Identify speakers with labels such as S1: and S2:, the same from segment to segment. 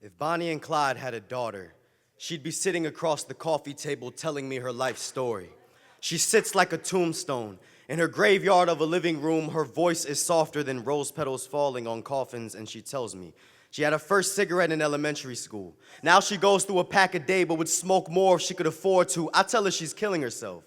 S1: If Bonnie and Clyde had a daughter, she'd be sitting across the coffee table telling me her life story. She sits like a tombstone. In her graveyard of a living room, her voice is softer than rose petals falling on coffins, and she tells me she had her first cigarette in elementary school. Now she goes through a pack a day, but would smoke more if she could afford to. I tell her she's killing herself.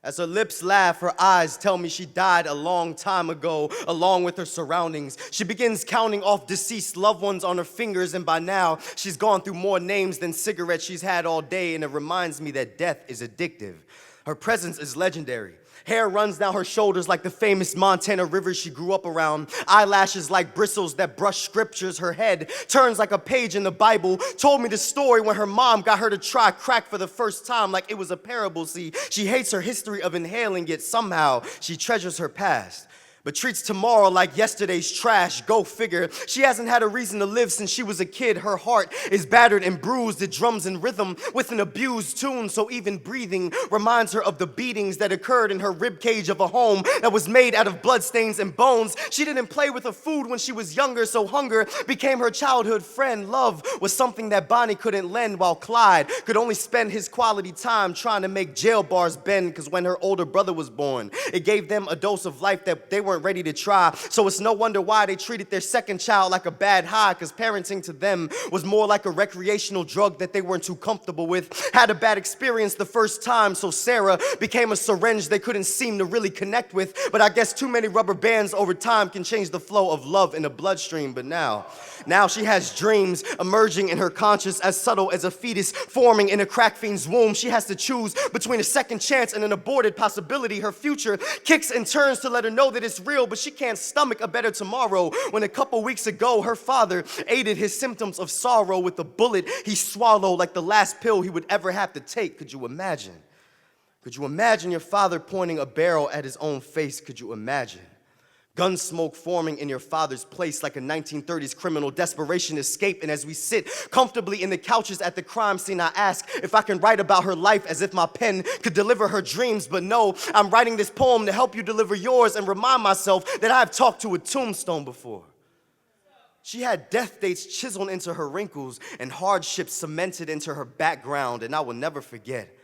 S1: As her lips laugh, her eyes tell me she died a long time ago, along with her surroundings. She begins counting off deceased loved ones on her fingers, and by now, she's gone through more names than cigarettes she's had all day, and it reminds me that death is addictive. Her presence is legendary. Hair runs down her shoulders like the famous Montana river she grew up around. Eyelashes like bristles that brush scriptures. Her head turns like a page in the Bible. Told me the story when her mom got her to try crack for the first time like it was a parable. See, she hates her history of inhaling, yet somehow she treasures her past, but treats tomorrow like yesterday's trash. Go figure. She hasn't had a reason to live since she was a kid. Her heart is battered and bruised. It drums in rhythm with an abused tune, so even breathing reminds her of the beatings that occurred in her ribcage of a home that was made out of bloodstains and bones. She didn't play with her food when she was younger, so hunger became her childhood friend. Love was something that Bonnie couldn't lend, while Clyde could only spend his quality time trying to make jail bars bend, because when her older brother was born, it gave them a dose of life that they weren't ready to try. So it's no wonder why they treated their second child like a bad high, because parenting to them was more like a recreational drug that they weren't too comfortable with. Had a bad experience the first time, so Sarah became a syringe they couldn't seem to really connect with. But I guess too many rubber bands over time can change the flow of love in the bloodstream. But now she has dreams emerging in her conscience as subtle as a fetus forming in a crack fiend's womb. She has to choose between a second chance and an aborted possibility. Her future kicks and turns to let her know that it's real, but she can't stomach a better tomorrow when a couple weeks ago her father aided his symptoms of sorrow with a bullet he swallowed like the last pill he would ever have to take. Could you imagine? Could you imagine your father pointing a barrel at his own face? Could you imagine? Gun smoke forming in your father's place like a 1930s criminal. Desperation escape, and as we sit comfortably in the couches at the crime scene, I ask if I can write about her life as if my pen could deliver her dreams. But no, I'm writing this poem to help you deliver yours and remind myself that I've talked to a tombstone before. She had death dates chiseled into her wrinkles and hardships cemented into her background, and I will never forget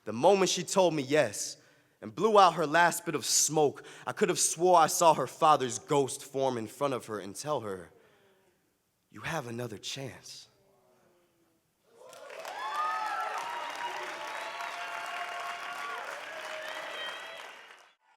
S1: the moment she told me yes and blew out her last bit of smoke. I could have swore I saw her father's ghost form in front of her and tell her, "You have another chance."